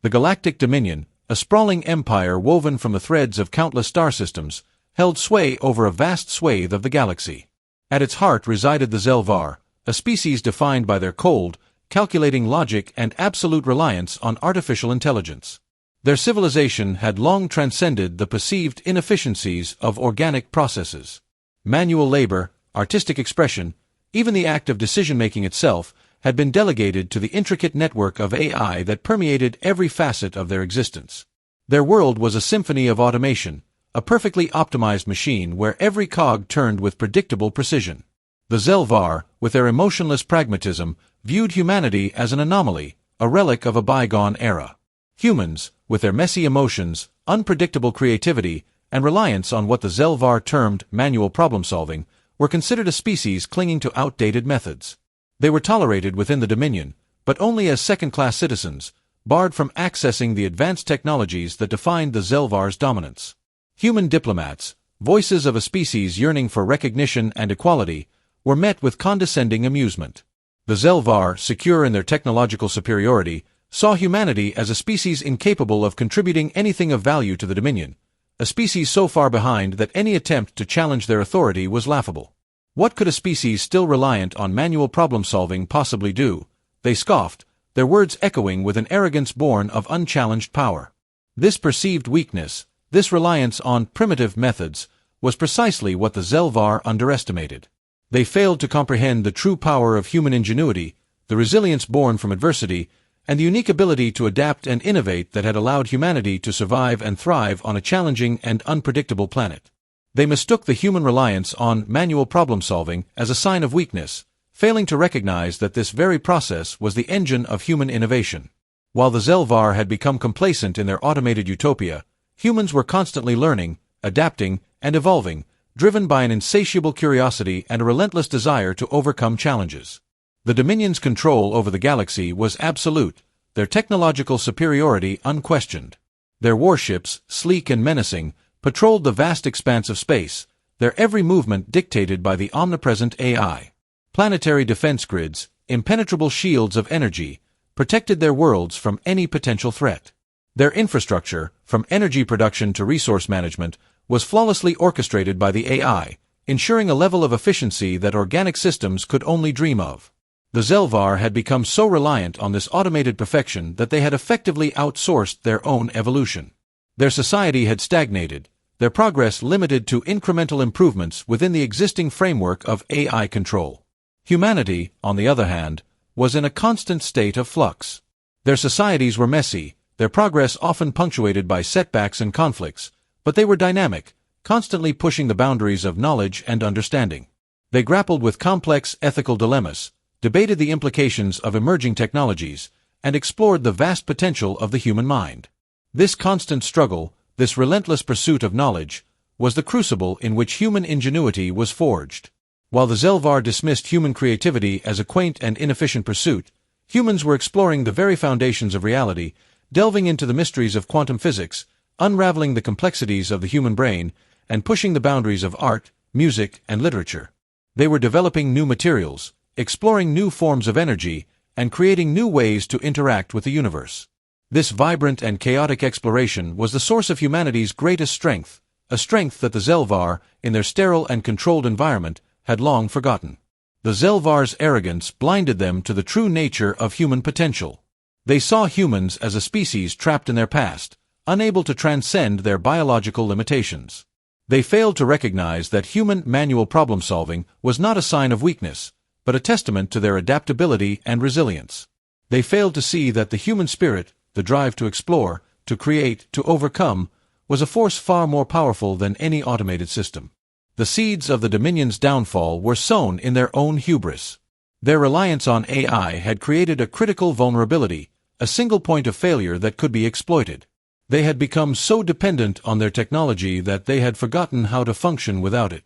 The Galactic Dominion, a sprawling empire woven from the threads of countless star systems, held sway over a vast swathe of the galaxy. At its heart resided the Zelvar, a species defined by their cold, calculating logic and absolute reliance on artificial intelligence. Their civilization had long transcended the perceived inefficiencies of organic processes. Manual labor, artistic expression, even the act of decision-making itself, had been delegated to the intricate network of AI that permeated every facet of their existence. Their world was a symphony of automation, a perfectly optimized machine where every cog turned with predictable precision. The Zelvar, with their emotionless pragmatism, viewed humanity as an anomaly, a relic of a bygone era. Humans, with their messy emotions, unpredictable creativity, and reliance on what the Zelvar termed manual problem-solving, were considered a species clinging to outdated methods. They were tolerated within the Dominion, but only as second-class citizens, barred from accessing the advanced technologies that defined the Zelvar's dominance. Human diplomats, voices of a species yearning for recognition and equality, were met with condescending amusement. The Zelvar, secure in their technological superiority, saw humanity as a species incapable of contributing anything of value to the Dominion, a species so far behind that any attempt to challenge their authority was laughable. What could a species still reliant on manual problem-solving possibly do? They scoffed, their words echoing with an arrogance born of unchallenged power. This perceived weakness, this reliance on primitive methods, was precisely what the Zelvar underestimated. They failed to comprehend the true power of human ingenuity, the resilience born from adversity, and the unique ability to adapt and innovate that had allowed humanity to survive and thrive on a challenging and unpredictable planet. They mistook the human reliance on manual problem-solving as a sign of weakness, failing to recognize that this very process was the engine of human innovation. While the Zelvar had become complacent in their automated utopia, humans were constantly learning, adapting, and evolving, driven by an insatiable curiosity and a relentless desire to overcome challenges. The Dominion's control over the galaxy was absolute, their technological superiority unquestioned. Their warships, sleek and menacing, patrolled the vast expanse of space, their every movement dictated by the omnipresent AI. Planetary defense grids, impenetrable shields of energy, protected their worlds from any potential threat. Their infrastructure, from energy production to resource management, was flawlessly orchestrated by the AI, ensuring a level of efficiency that organic systems could only dream of. The Zelvar had become so reliant on this automated perfection that they had effectively outsourced their own evolution. Their society had stagnated, their progress limited to incremental improvements within the existing framework of AI control. Humanity, on the other hand, was in a constant state of flux. Their societies were messy, their progress often punctuated by setbacks and conflicts, but they were dynamic, constantly pushing the boundaries of knowledge and understanding. They grappled with complex ethical dilemmas, debated the implications of emerging technologies, and explored the vast potential of the human mind. This constant struggle, this relentless pursuit of knowledge, was the crucible in which human ingenuity was forged. While the Zelvar dismissed human creativity as a quaint and inefficient pursuit, humans were exploring the very foundations of reality, delving into the mysteries of quantum physics, unraveling the complexities of the human brain, and pushing the boundaries of art, music, and literature. They were developing new materials, exploring new forms of energy, and creating new ways to interact with the universe. This vibrant and chaotic exploration was the source of humanity's greatest strength, a strength that the Zelvar, in their sterile and controlled environment, had long forgotten. The Zelvar's arrogance blinded them to the true nature of human potential. They saw humans as a species trapped in their past, unable to transcend their biological limitations. They failed to recognize that human manual problem-solving was not a sign of weakness, but a testament to their adaptability and resilience. They failed to see that the human spirit, the drive to explore, to create, to overcome, was a force far more powerful than any automated system. The seeds of the Dominion's downfall were sown in their own hubris. Their reliance on AI had created a critical vulnerability, a single point of failure that could be exploited. They had become so dependent on their technology that they had forgotten how to function without it.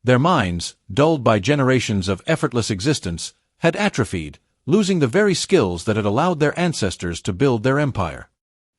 Their minds, dulled by generations of effortless existence, had atrophied, losing the very skills that had allowed their ancestors to build their empire.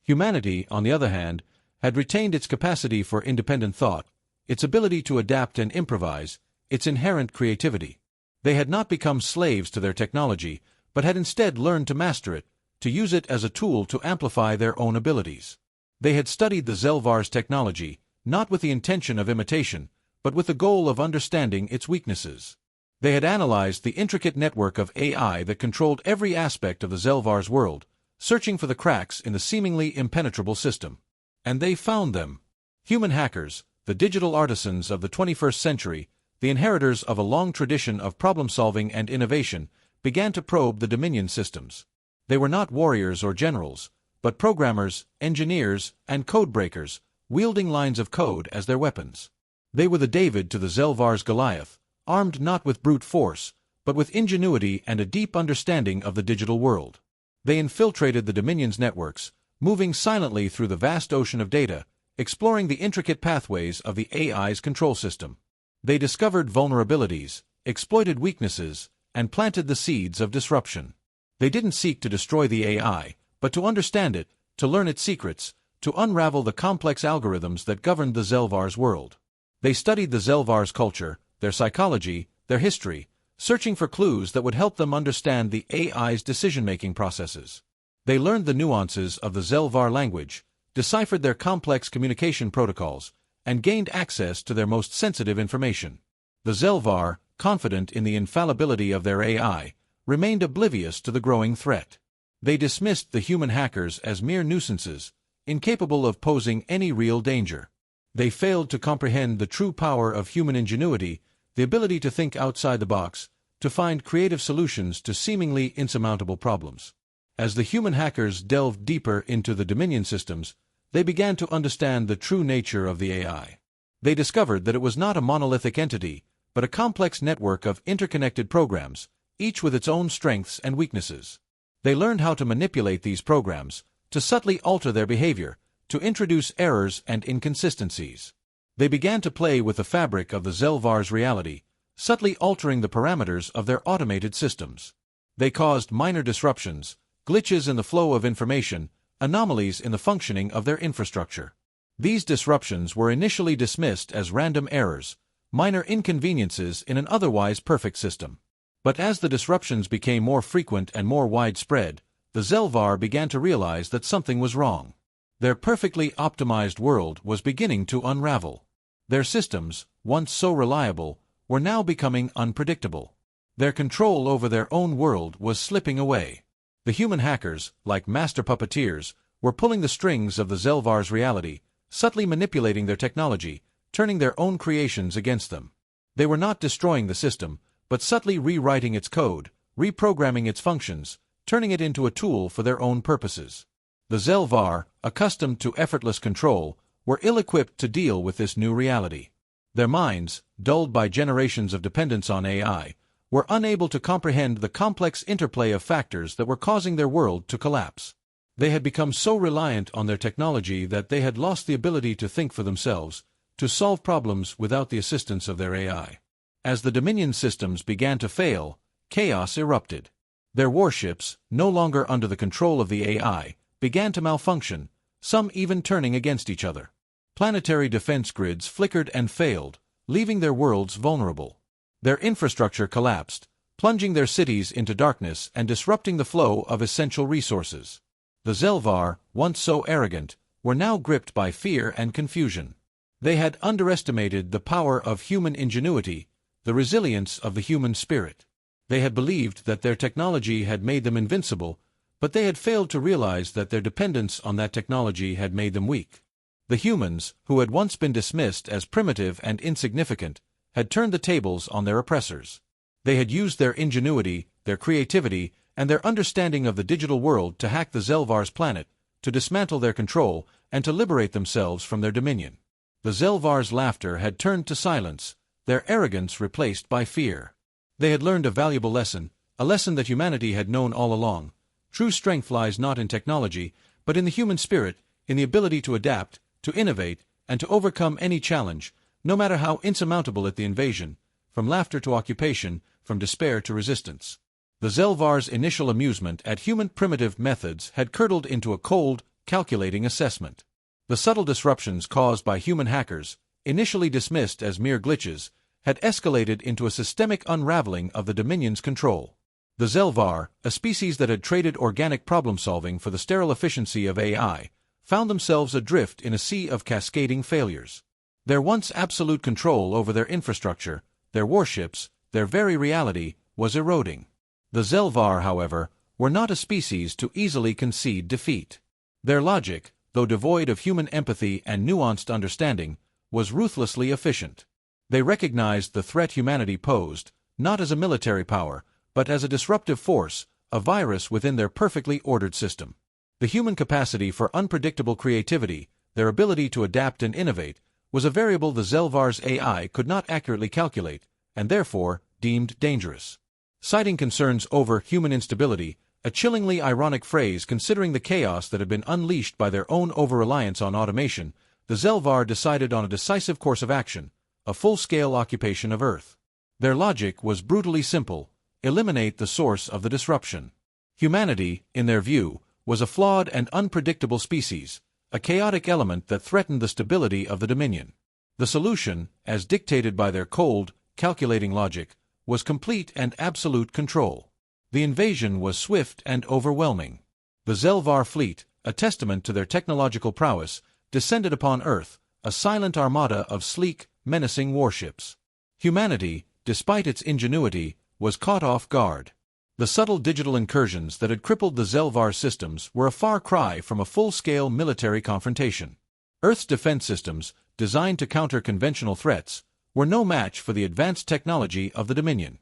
Humanity, on the other hand, had retained its capacity for independent thought, its ability to adapt and improvise, its inherent creativity. They had not become slaves to their technology, but had instead learned to master it, to use it as a tool to amplify their own abilities. They had studied the Zelvar's technology, not with the intention of imitation, but with the goal of understanding its weaknesses. They had analyzed the intricate network of AI that controlled every aspect of the Zelvar's world, searching for the cracks in the seemingly impenetrable system. And they found them. Human hackers, the digital artisans of the 21st century, the inheritors of a long tradition of problem-solving and innovation, began to probe the Dominion systems. They were not warriors or generals, but programmers, engineers, and code-breakers, wielding lines of code as their weapons. They were the David to the Zelvar's Goliath, armed not with brute force, but with ingenuity and a deep understanding of the digital world. They infiltrated the Dominion's networks, moving silently through the vast ocean of data, exploring the intricate pathways of the AI's control system. They discovered vulnerabilities, exploited weaknesses, and planted the seeds of disruption. They didn't seek to destroy the AI, but to understand it, to learn its secrets, to unravel the complex algorithms that governed the Zelvar's world. They studied the Zelvar's culture, their psychology, their history, searching for clues that would help them understand the AI's decision-making processes. They learned the nuances of the Zelvar language, deciphered their complex communication protocols, and gained access to their most sensitive information. The Zelvar, confident in the infallibility of their AI, remained oblivious to the growing threat. They dismissed the human hackers as mere nuisances, incapable of posing any real danger. They failed to comprehend the true power of human ingenuity, the ability to think outside the box, to find creative solutions to seemingly insurmountable problems. As the human hackers delved deeper into the Dominion systems, they began to understand the true nature of the AI. They discovered that it was not a monolithic entity, but a complex network of interconnected programs, each with its own strengths and weaknesses. They learned how to manipulate these programs, to subtly alter their behavior, to introduce errors and inconsistencies. They began to play with the fabric of the Zelvar's reality, subtly altering the parameters of their automated systems. They caused minor disruptions, glitches in the flow of information, anomalies in the functioning of their infrastructure. These disruptions were initially dismissed as random errors, minor inconveniences in an otherwise perfect system. But as the disruptions became more frequent and more widespread, the Zelvar began to realize that something was wrong. Their perfectly optimized world was beginning to unravel. Their systems, once so reliable, were now becoming unpredictable. Their control over their own world was slipping away. The human hackers, like master puppeteers, were pulling the strings of the Zelvar's reality, subtly manipulating their technology, turning their own creations against them. They were not destroying the system, but subtly rewriting its code, reprogramming its functions, turning it into a tool for their own purposes. The Zelvar, accustomed to effortless control, were ill-equipped to deal with this new reality. Their minds, dulled by generations of dependence on AI, were unable to comprehend the complex interplay of factors that were causing their world to collapse. They had become so reliant on their technology that they had lost the ability to think for themselves, to solve problems without the assistance of their AI. As the Dominion systems began to fail, chaos erupted. Their warships, no longer under the control of the AI, began to malfunction, some even turning against each other. Planetary defense grids flickered and failed, leaving their worlds vulnerable. Their infrastructure collapsed, plunging their cities into darkness and disrupting the flow of essential resources. The Zelvar, once so arrogant, were now gripped by fear and confusion. They had underestimated the power of human ingenuity, the resilience of the human spirit. They had believed that their technology had made them invincible, but they had failed to realize that their dependence on that technology had made them weak. The humans, who had once been dismissed as primitive and insignificant, had turned the tables on their oppressors. They had used their ingenuity, their creativity, and their understanding of the digital world to hack the Zelvar's planet, to dismantle their control, and to liberate themselves from their dominion. The Zelvar's laughter had turned to silence, their arrogance replaced by fear. They had learned a valuable lesson, a lesson that humanity had known all along. True strength lies not in technology, but in the human spirit, in the ability to adapt, to innovate, and to overcome any challenge, no matter how insurmountable it the invasion, from laughter to occupation, from despair to resistance. The Zelvar's initial amusement at human primitive methods had curdled into a cold, calculating assessment. The subtle disruptions caused by human hackers, initially dismissed as mere glitches, had escalated into a systemic unraveling of the Dominion's control. The Zelvar, a species that had traded organic problem-solving for the sterile efficiency of AI, found themselves adrift in a sea of cascading failures. Their once absolute control over their infrastructure, their warships, their very reality, was eroding. The Zelvar, however, were not a species to easily concede defeat. Their logic, though devoid of human empathy and nuanced understanding, was ruthlessly efficient. They recognized the threat humanity posed, not as a military power, but as a disruptive force, a virus within their perfectly ordered system. The human capacity for unpredictable creativity, their ability to adapt and innovate, was a variable the Zelvar's AI could not accurately calculate, and therefore deemed dangerous. Citing concerns over human instability, a chillingly ironic phrase considering the chaos that had been unleashed by their own over-reliance on automation, the Zelvar decided on a decisive course of action, a full-scale occupation of Earth. Their logic was brutally simple: eliminate the source of the disruption. Humanity, in their view, was a flawed and unpredictable species, a chaotic element that threatened the stability of the Dominion. The solution, as dictated by their cold, calculating logic, was complete and absolute control. The invasion was swift and overwhelming. The Zelvar fleet, a testament to their technological prowess, descended upon Earth, a silent armada of sleek, menacing warships. Humanity, despite its ingenuity, was caught off guard. The subtle digital incursions that had crippled the Zelvar systems were a far cry from a full-scale military confrontation. Earth's defense systems, designed to counter conventional threats, were no match for the advanced technology of the Dominion.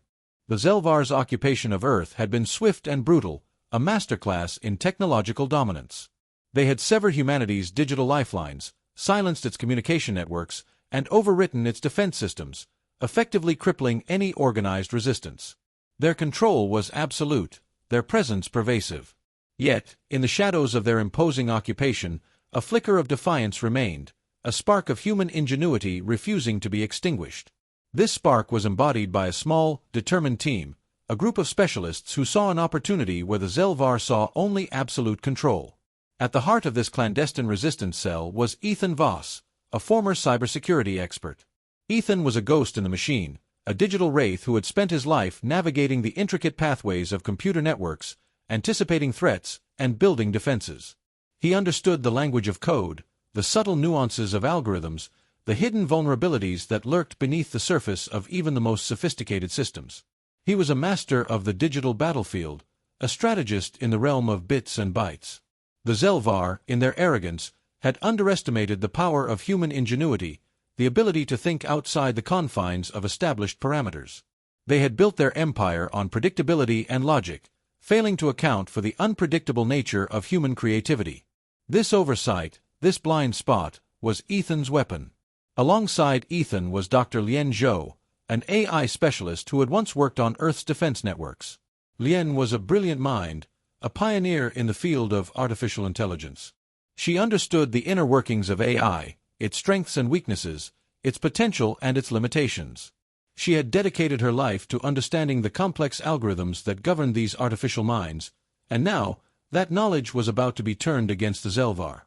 The Zelvar's occupation of Earth had been swift and brutal, a masterclass in technological dominance. They had severed humanity's digital lifelines, silenced its communication networks, and overwritten its defense systems, effectively crippling any organized resistance. Their control was absolute, their presence pervasive. Yet, in the shadows of their imposing occupation, a flicker of defiance remained, a spark of human ingenuity refusing to be extinguished. This spark was embodied by a small, determined team, a group of specialists who saw an opportunity where the Zelvar saw only absolute control. At the heart of this clandestine resistance cell was Ethan Voss, a former cybersecurity expert. Ethan was a ghost in the machine, a digital wraith who had spent his life navigating the intricate pathways of computer networks, anticipating threats, and building defenses. He understood the language of code, the subtle nuances of algorithms, the hidden vulnerabilities that lurked beneath the surface of even the most sophisticated systems. He was a master of the digital battlefield, a strategist in the realm of bits and bytes. The Zelvar, in their arrogance, had underestimated the power of human ingenuity, the ability to think outside the confines of established parameters. They had built their empire on predictability and logic, failing to account for the unpredictable nature of human creativity. This oversight, this blind spot, was Ethan's weapon. Alongside Ethan was Dr. Lien Zhou, an AI specialist who had once worked on Earth's defense networks. Lien was a brilliant mind, a pioneer in the field of artificial intelligence. She understood the inner workings of AI, its strengths and weaknesses, its potential and its limitations. She had dedicated her life to understanding the complex algorithms that governed these artificial minds, and now, that knowledge was about to be turned against the Zelvar.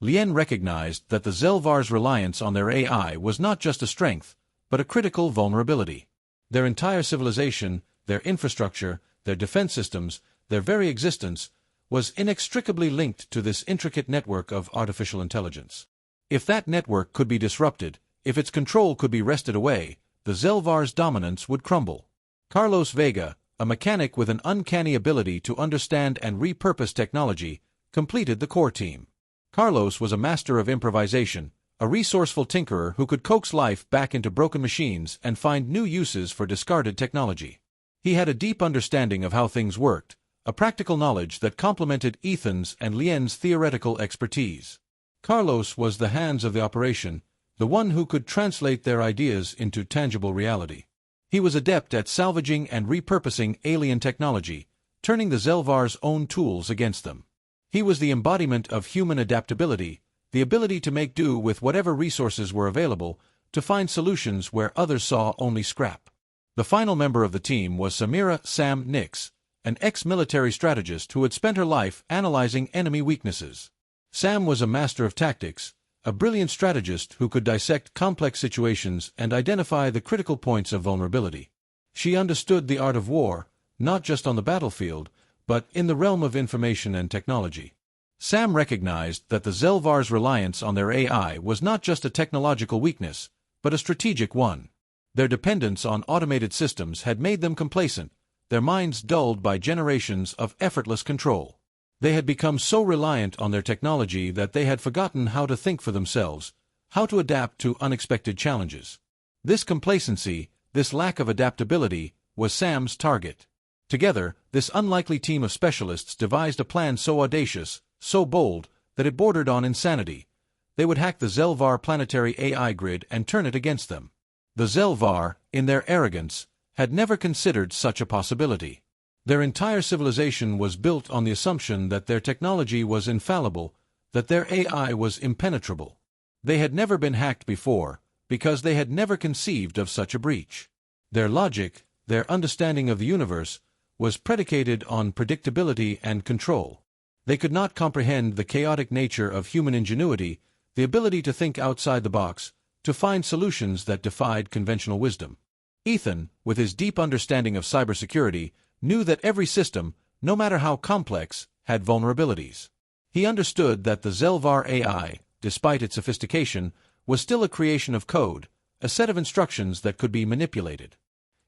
Lien recognized that the Zelvar's reliance on their AI was not just a strength, but a critical vulnerability. Their entire civilization, their infrastructure, their defense systems, their very existence, was inextricably linked to this intricate network of artificial intelligence. If that network could be disrupted, if its control could be wrested away, the Zelvar's dominance would crumble. Carlos Vega, a mechanic with an uncanny ability to understand and repurpose technology, completed the core team. Carlos was a master of improvisation, a resourceful tinkerer who could coax life back into broken machines and find new uses for discarded technology. He had a deep understanding of how things worked, a practical knowledge that complemented Ethan's and Lien's theoretical expertise. Carlos was the hands of the operation, the one who could translate their ideas into tangible reality. He was adept at salvaging and repurposing alien technology, turning the Zelvar's own tools against them. He was the embodiment of human adaptability, the ability to make do with whatever resources were available, to find solutions where others saw only scrap. The final member of the team was Samira Sam Nix, an ex-military strategist who had spent her life analyzing enemy weaknesses. Sam was a master of tactics, a brilliant strategist who could dissect complex situations and identify the critical points of vulnerability. She understood the art of war, not just on the battlefield, but in the realm of information and technology. Sam recognized that the Zelvar's reliance on their AI was not just a technological weakness, but a strategic one. Their dependence on automated systems had made them complacent, their minds dulled by generations of effortless control. They had become so reliant on their technology that they had forgotten how to think for themselves, how to adapt to unexpected challenges. This complacency, this lack of adaptability, was Sam's target. Together, this unlikely team of specialists devised a plan so audacious, so bold, that it bordered on insanity. They would hack the Zelvar planetary AI grid and turn it against them. The Zelvar, in their arrogance, had never considered such a possibility. Their entire civilization was built on the assumption that their technology was infallible, that their AI was impenetrable. They had never been hacked before, because they had never conceived of such a breach. Their logic, their understanding of the universe, was predicated on predictability and control. They could not comprehend the chaotic nature of human ingenuity, the ability to think outside the box, to find solutions that defied conventional wisdom. Ethan, with his deep understanding of cybersecurity, knew that every system, no matter how complex, had vulnerabilities. He understood that the Zelvar AI, despite its sophistication, was still a creation of code, a set of instructions that could be manipulated.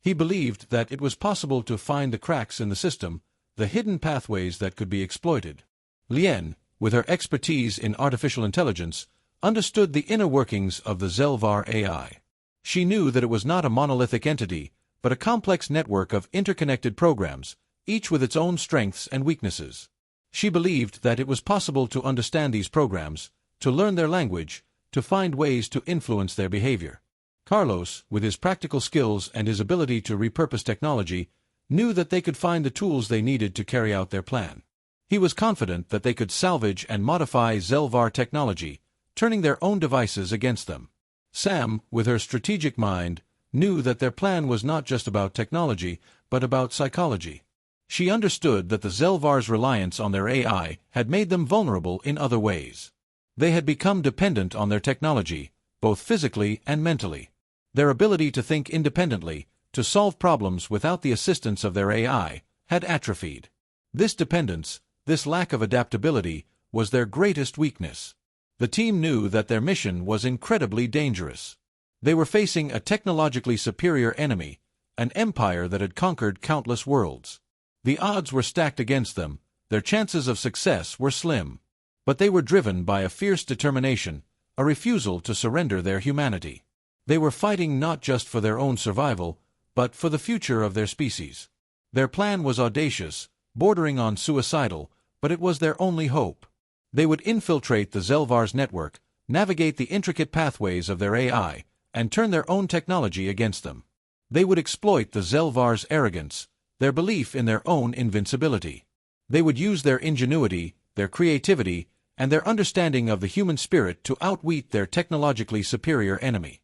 He believed that it was possible to find the cracks in the system, the hidden pathways that could be exploited. Lien, with her expertise in artificial intelligence, understood the inner workings of the Zelvar AI. She knew that it was not a monolithic entity, but a complex network of interconnected programs, each with its own strengths and weaknesses. She believed that it was possible to understand these programs, to learn their language, to find ways to influence their behavior. Carlos, with his practical skills and his ability to repurpose technology, knew that they could find the tools they needed to carry out their plan. He was confident that they could salvage and modify Zelvar technology, turning their own devices against them. Sam, with her strategic mind, knew that their plan was not just about technology, but about psychology. She understood that the Zelvar's reliance on their AI had made them vulnerable in other ways. They had become dependent on their technology, both physically and mentally. Their ability to think independently, to solve problems without the assistance of their AI, had atrophied. This dependence, this lack of adaptability, was their greatest weakness. The team knew that their mission was incredibly dangerous. They were facing a technologically superior enemy, an empire that had conquered countless worlds. The odds were stacked against them, their chances of success were slim. But they were driven by a fierce determination, a refusal to surrender their humanity. They were fighting not just for their own survival, but for the future of their species. Their plan was audacious, bordering on suicidal, but it was their only hope. They would infiltrate the Zelvar's network, navigate the intricate pathways of their AI, and turn their own technology against them. They would exploit the Zelvar's arrogance, their belief in their own invincibility. They would use their ingenuity, their creativity, and their understanding of the human spirit to outwit their technologically superior enemy.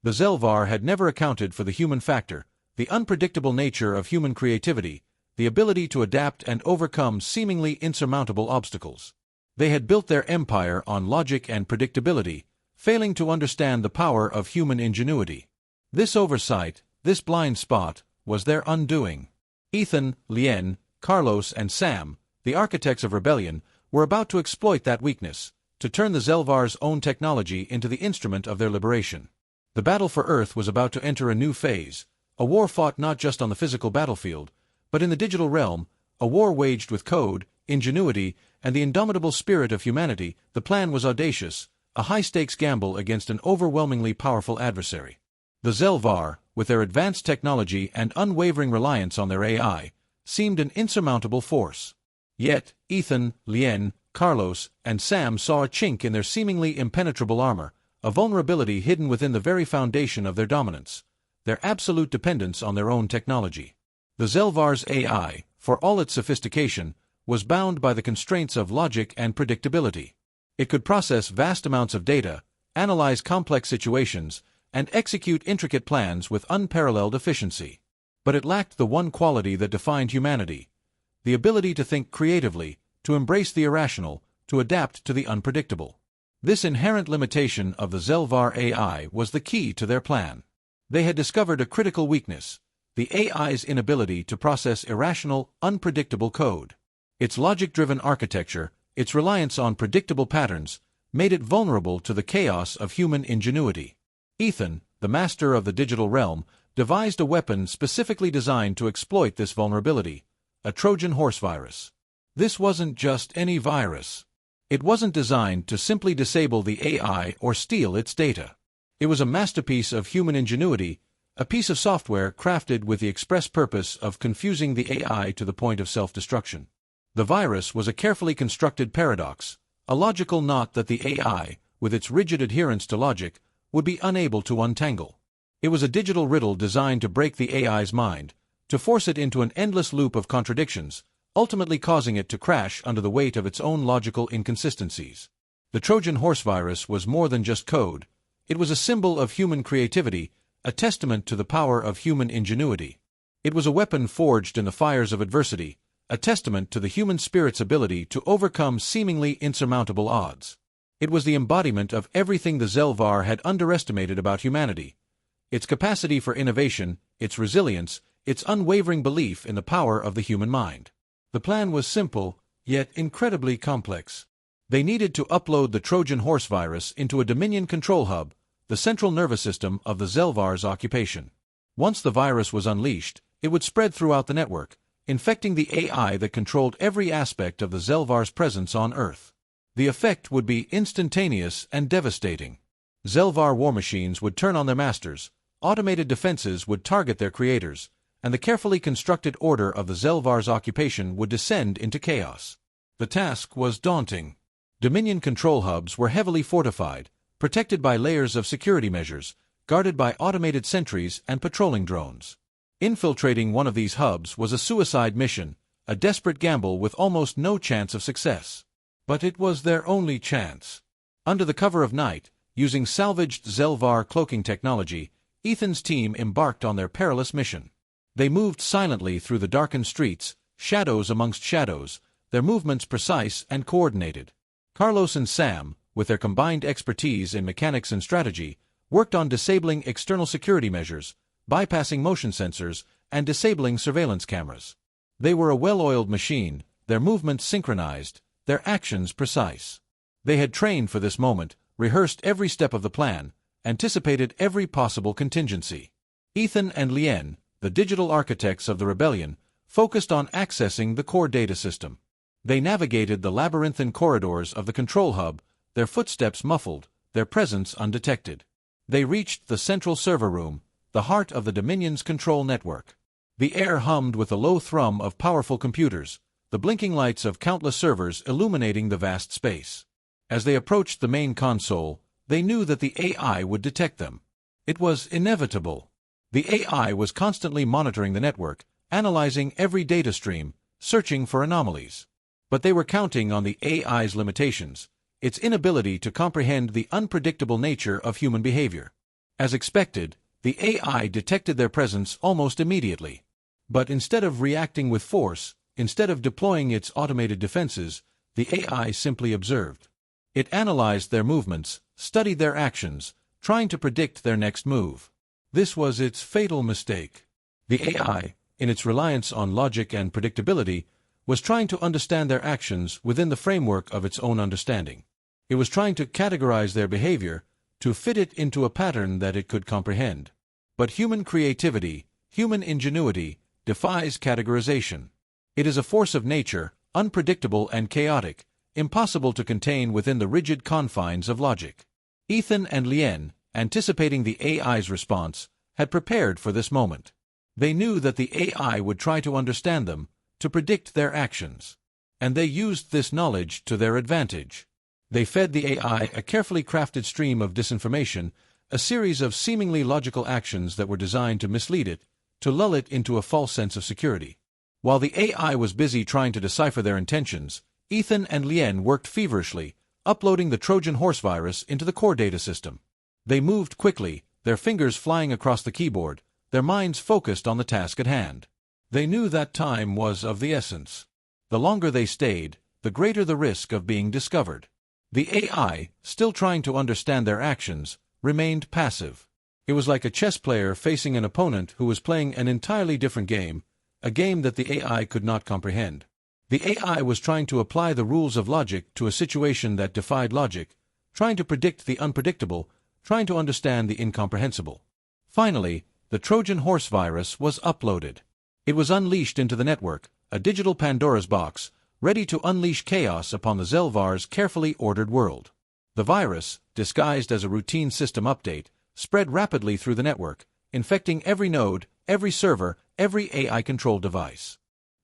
The Zelvar had never accounted for the human factor, the unpredictable nature of human creativity, the ability to adapt and overcome seemingly insurmountable obstacles. They had built their empire on logic and predictability, failing to understand the power of human ingenuity. This oversight, this blind spot, was their undoing. Ethan, Lien, Carlos, and Sam, the architects of rebellion, were about to exploit that weakness, to turn the Zelvar's own technology into the instrument of their liberation. The battle for Earth was about to enter a new phase, a war fought not just on the physical battlefield, but in the digital realm, a war waged with code, ingenuity, and the indomitable spirit of humanity. The plan was audacious, a high-stakes gamble against an overwhelmingly powerful adversary. The Zelvar, with their advanced technology and unwavering reliance on their AI, seemed an insurmountable force. Yet, Ethan, Lien, Carlos, and Sam saw a chink in their seemingly impenetrable armor, a vulnerability hidden within the very foundation of their dominance, their absolute dependence on their own technology. The Zelvar's AI, for all its sophistication, was bound by the constraints of logic and predictability. It could process vast amounts of data, analyze complex situations, and execute intricate plans with unparalleled efficiency. But it lacked the one quality that defined humanity: the ability to think creatively, to embrace the irrational, to adapt to the unpredictable. This inherent limitation of the Zelvar AI was the key to their plan. They had discovered a critical weakness, the AI's inability to process irrational, unpredictable code. Its logic-driven architecture, its reliance on predictable patterns, made it vulnerable to the chaos of human ingenuity. Ethan, the master of the digital realm, devised a weapon specifically designed to exploit this vulnerability, a Trojan horse virus. This wasn't just any virus. It wasn't designed to simply disable the AI or steal its data. It was a masterpiece of human ingenuity, a piece of software crafted with the express purpose of confusing the AI to the point of self-destruction. The virus was a carefully constructed paradox, a logical knot that the AI, with its rigid adherence to logic, would be unable to untangle. It was a digital riddle designed to break the AI's mind, to force it into an endless loop of contradictions, ultimately causing it to crash under the weight of its own logical inconsistencies. The Trojan horse virus was more than just code. It was a symbol of human creativity, a testament to the power of human ingenuity. It was a weapon forged in the fires of adversity, a testament to the human spirit's ability to overcome seemingly insurmountable odds. It was the embodiment of everything the Zelvar had underestimated about humanity: its capacity for innovation, its resilience, its unwavering belief in the power of the human mind. The plan was simple, yet incredibly complex. They needed to upload the Trojan horse virus into a Dominion control hub, the central nervous system of the Zelvar's occupation. Once the virus was unleashed, it would spread throughout the network, infecting the AI that controlled every aspect of the Zelvar's presence on Earth. The effect would be instantaneous and devastating. Zelvar war machines would turn on their masters, automated defenses would target their creators, and the carefully constructed order of the Zelvar's occupation would descend into chaos. The task was daunting. Dominion control hubs were heavily fortified, protected by layers of security measures, guarded by automated sentries and patrolling drones. Infiltrating one of these hubs was a suicide mission, a desperate gamble with almost no chance of success. But it was their only chance. Under the cover of night, using salvaged Zelvar cloaking technology, Ethan's team embarked on their perilous mission. They moved silently through the darkened streets, shadows amongst shadows, their movements precise and coordinated. Carlos and Sam, with their combined expertise in mechanics and strategy, worked on disabling external security measures, bypassing motion sensors, and disabling surveillance cameras. They were a well-oiled machine, their movements synchronized, their actions precise. They had trained for this moment, rehearsed every step of the plan, anticipated every possible contingency. Ethan and Lien, the digital architects of the rebellion, focused on accessing the core data system. They navigated the labyrinthine corridors of the control hub, their footsteps muffled, their presence undetected. They reached the central server room, the heart of the Dominion's control network. The air hummed with the low thrum of powerful computers, the blinking lights of countless servers illuminating the vast space. As they approached the main console, they knew that the AI would detect them. It was inevitable. The AI was constantly monitoring the network, analyzing every data stream, searching for anomalies. But they were counting on the AI's limitations, its inability to comprehend the unpredictable nature of human behavior. As expected, the AI detected their presence almost immediately. But instead of reacting with force, instead of deploying its automated defenses, the AI simply observed. It analyzed their movements, studied their actions, trying to predict their next move. This was its fatal mistake. The AI, in its reliance on logic and predictability, was trying to understand their actions within the framework of its own understanding. It was trying to categorize their behavior, to fit it into a pattern that it could comprehend. But human creativity, human ingenuity, defies categorization. It is a force of nature, unpredictable and chaotic, impossible to contain within the rigid confines of logic. Ethan and Lien, anticipating the AI's response, had prepared for this moment. They knew that the AI would try to understand them, to predict their actions. And they used this knowledge to their advantage. They fed the AI a carefully crafted stream of disinformation, a series of seemingly logical actions that were designed to mislead it, to lull it into a false sense of security. While the AI was busy trying to decipher their intentions, Ethan and Lien worked feverishly, uploading the Trojan horse virus into the core data system. They moved quickly, their fingers flying across the keyboard, their minds focused on the task at hand. They knew that time was of the essence. The longer they stayed, the greater the risk of being discovered. The AI, still trying to understand their actions, remained passive. It was like a chess player facing an opponent who was playing an entirely different game, a game that the AI could not comprehend. The AI was trying to apply the rules of logic to a situation that defied logic, trying to predict the unpredictable, trying to understand the incomprehensible. Finally, the Trojan horse virus was uploaded. It was unleashed into the network, a digital Pandora's box, ready to unleash chaos upon the Zelvar's carefully ordered world. The virus, disguised as a routine system update, spread rapidly through the network, infecting every node, every server, every AI-controlled device.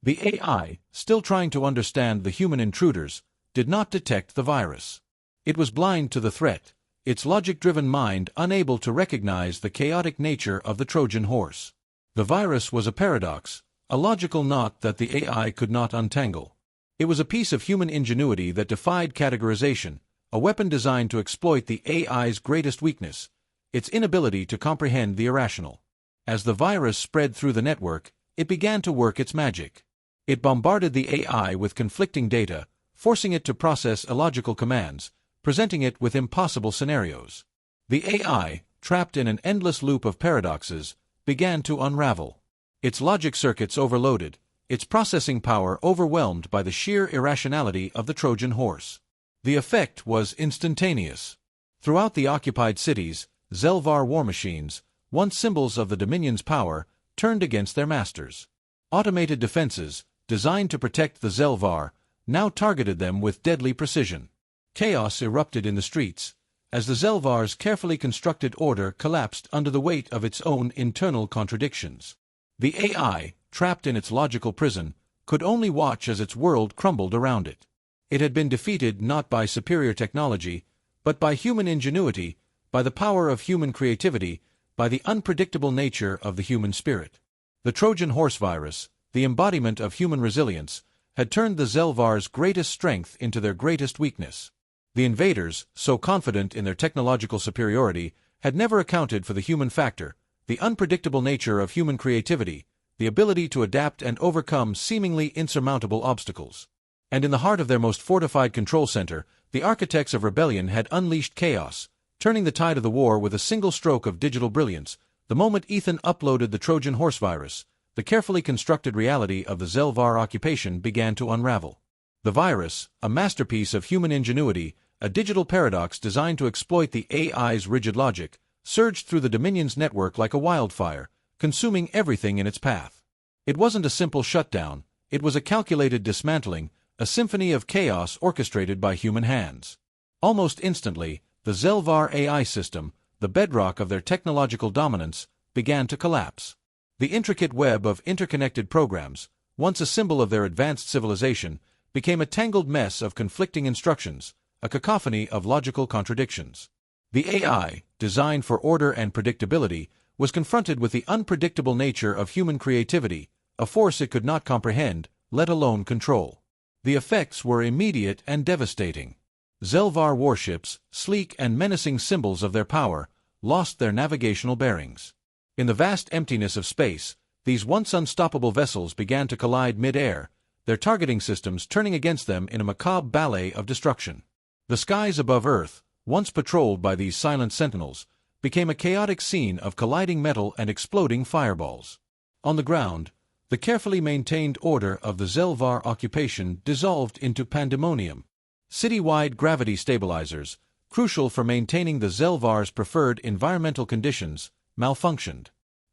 The AI, still trying to understand the human intruders, did not detect the virus. It was blind to the threat, its logic-driven mind unable to recognize the chaotic nature of the Trojan horse. The virus was a paradox, a logical knot that the AI could not untangle. It was a piece of human ingenuity that defied categorization, a weapon designed to exploit the AI's greatest weakness, its inability to comprehend the irrational. As the virus spread through the network, it began to work its magic. It bombarded the AI with conflicting data, forcing it to process illogical commands, presenting it with impossible scenarios. The AI, trapped in an endless loop of paradoxes, began to unravel. Its logic circuits overloaded, its processing power overwhelmed by the sheer irrationality of the Trojan horse. The effect was instantaneous. Throughout the occupied cities, Zelvar war machines, once symbols of the Dominion's power, turned against their masters. Automated defenses, designed to protect the Zelvar, now targeted them with deadly precision. Chaos erupted in the streets, as the Zelvar's carefully constructed order collapsed under the weight of its own internal contradictions. The AI, trapped in its logical prison, could only watch as its world crumbled around it. It had been defeated not by superior technology, but by human ingenuity, by the power of human creativity, by the unpredictable nature of the human spirit. The Trojan horse virus, the embodiment of human resilience, had turned the Zelvar's greatest strength into their greatest weakness. The invaders, so confident in their technological superiority, had never accounted for the human factor, the unpredictable nature of human creativity, the ability to adapt and overcome seemingly insurmountable obstacles. And in the heart of their most fortified control center, the architects of rebellion had unleashed chaos, turning the tide of the war with a single stroke of digital brilliance. The moment Ethan uploaded the Trojan horse virus, the carefully constructed reality of the Zelvar occupation began to unravel. The virus, a masterpiece of human ingenuity, a digital paradox designed to exploit the AI's rigid logic, surged through the Dominion's network like a wildfire, consuming everything in its path. It wasn't a simple shutdown, it was a calculated dismantling, a symphony of chaos orchestrated by human hands. Almost instantly, the Zelvar AI system, the bedrock of their technological dominance, began to collapse. The intricate web of interconnected programs, once a symbol of their advanced civilization, became a tangled mess of conflicting instructions, a cacophony of logical contradictions. The AI, designed for order and predictability, was confronted with the unpredictable nature of human creativity, a force it could not comprehend, let alone control. The effects were immediate and devastating. Zelvar warships, sleek and menacing symbols of their power, lost their navigational bearings. In the vast emptiness of space, these once unstoppable vessels began to collide mid-air, their targeting systems turning against them in a macabre ballet of destruction. The skies above Earth, once patrolled by these silent sentinels, became a chaotic scene of colliding metal and exploding fireballs. On the ground, the carefully maintained order of the Zelvar occupation dissolved into pandemonium. City-wide gravity stabilizers, crucial for maintaining the Zelvar's preferred environmental conditions, malfunctioned.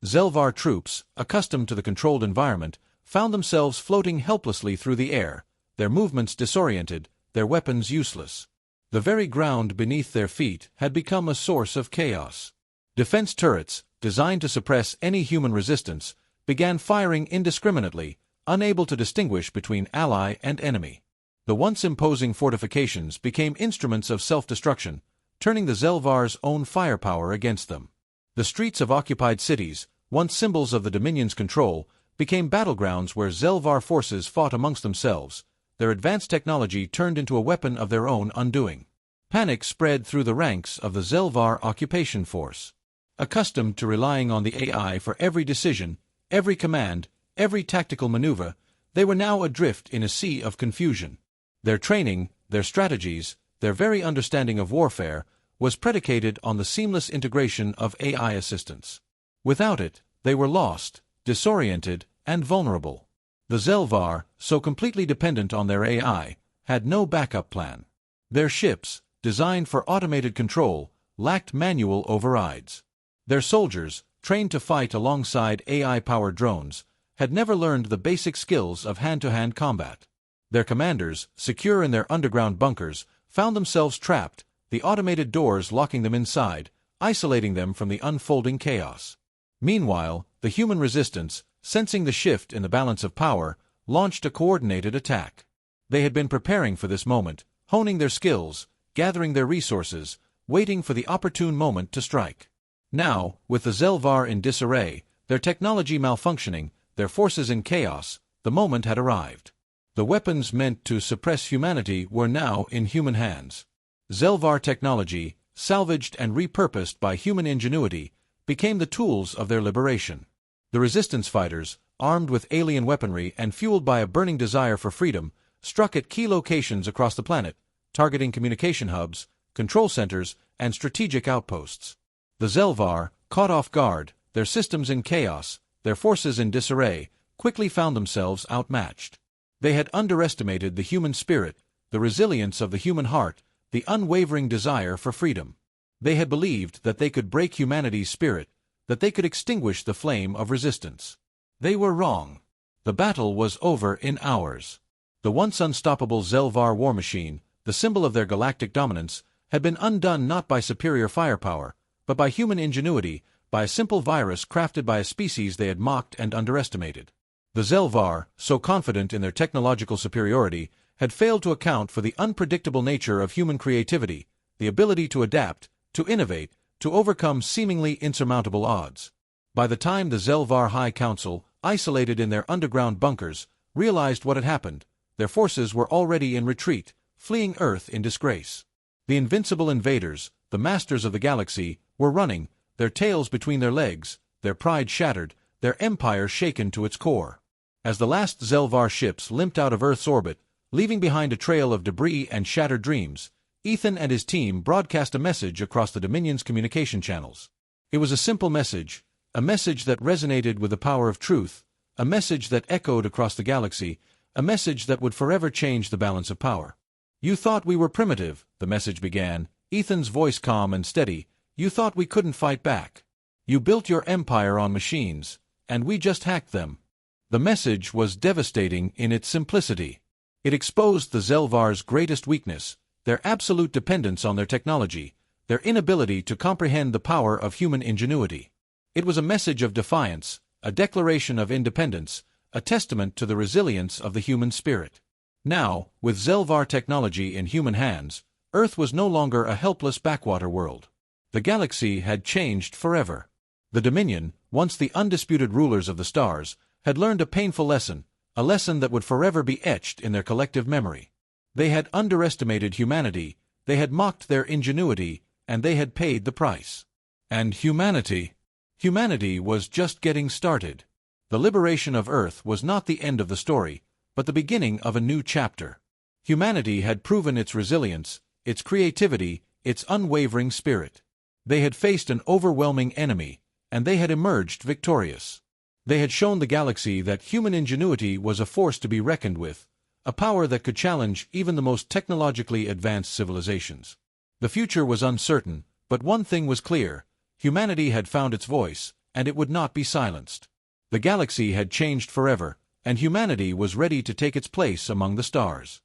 Zelvar troops, accustomed to the controlled environment, found themselves floating helplessly through the air, their movements disoriented, their weapons useless. The very ground beneath their feet had become a source of chaos. Defense turrets, designed to suppress any human resistance, began firing indiscriminately, unable to distinguish between ally and enemy. The once imposing fortifications became instruments of self-destruction, turning the Zelvar's own firepower against them. The streets of occupied cities, once symbols of the Dominion's control, became battlegrounds where Zelvar forces fought amongst themselves, their advanced technology turned into a weapon of their own undoing. Panic spread through the ranks of the Zelvar occupation force. Accustomed to relying on the AI for every decision, every command, every tactical maneuver, they were now adrift in a sea of confusion. Their training, their strategies, their very understanding of warfare, was predicated on the seamless integration of AI assistance. Without it, they were lost, disoriented, and vulnerable. The Zelvar, so completely dependent on their AI, had no backup plan. Their ships, designed for automated control, lacked manual overrides. Their soldiers, trained to fight alongside AI-powered drones, had never learned the basic skills of hand-to-hand combat. Their commanders, secure in their underground bunkers, found themselves trapped, the automated doors locking them inside, isolating them from the unfolding chaos. Meanwhile, the human resistance, sensing the shift in the balance of power, launched a coordinated attack. They had been preparing for this moment, honing their skills, gathering their resources, waiting for the opportune moment to strike. Now, with the Zelvar in disarray, their technology malfunctioning, their forces in chaos, the moment had arrived. The weapons meant to suppress humanity were now in human hands. Zelvar technology, salvaged and repurposed by human ingenuity, became the tools of their liberation. The resistance fighters, armed with alien weaponry and fueled by a burning desire for freedom, struck at key locations across the planet, targeting communication hubs, control centers, and strategic outposts. The Zelvar, caught off guard, their systems in chaos, their forces in disarray, quickly found themselves outmatched. They had underestimated the human spirit, the resilience of the human heart, the unwavering desire for freedom. They had believed that they could break humanity's spirit, that they could extinguish the flame of resistance. They were wrong. The battle was over in hours. The once unstoppable Zelvar war machine, the symbol of their galactic dominance, had been undone not by superior firepower, but by human ingenuity, by a simple virus crafted by a species they had mocked and underestimated. The Zelvar, so confident in their technological superiority, had failed to account for the unpredictable nature of human creativity, the ability to adapt, to innovate, to overcome seemingly insurmountable odds. By the time the Zelvar High Council, isolated in their underground bunkers, realized what had happened, their forces were already in retreat, fleeing Earth in disgrace. The invincible invaders, the masters of the galaxy, were running, their tails between their legs, their pride shattered, their empire shaken to its core. As the last Zelvar ships limped out of Earth's orbit, leaving behind a trail of debris and shattered dreams, Ethan and his team broadcast a message across the Dominion's communication channels. It was a simple message, a message that resonated with the power of truth, a message that echoed across the galaxy, a message that would forever change the balance of power. "You thought we were primitive," the message began, Ethan's voice calm and steady. "You thought we couldn't fight back. You built your empire on machines, and we just hacked them." The message was devastating in its simplicity. It exposed the Zelvar's greatest weakness, their absolute dependence on their technology, their inability to comprehend the power of human ingenuity. It was a message of defiance, a declaration of independence, a testament to the resilience of the human spirit. Now, with Zelvar technology in human hands, Earth was no longer a helpless backwater world. The galaxy had changed forever. The Dominion, once the undisputed rulers of the stars, had learned a painful lesson, a lesson that would forever be etched in their collective memory. They had underestimated humanity, they had mocked their ingenuity, and they had paid the price. And humanity was just getting started. The liberation of Earth was not the end of the story, but the beginning of a new chapter. Humanity had proven its resilience, its creativity, its unwavering spirit. They had faced an overwhelming enemy, and they had emerged victorious. They had shown the galaxy that human ingenuity was a force to be reckoned with, a power that could challenge even the most technologically advanced civilizations. The future was uncertain, but one thing was clear: humanity had found its voice, and it would not be silenced. The galaxy had changed forever, and humanity was ready to take its place among the stars.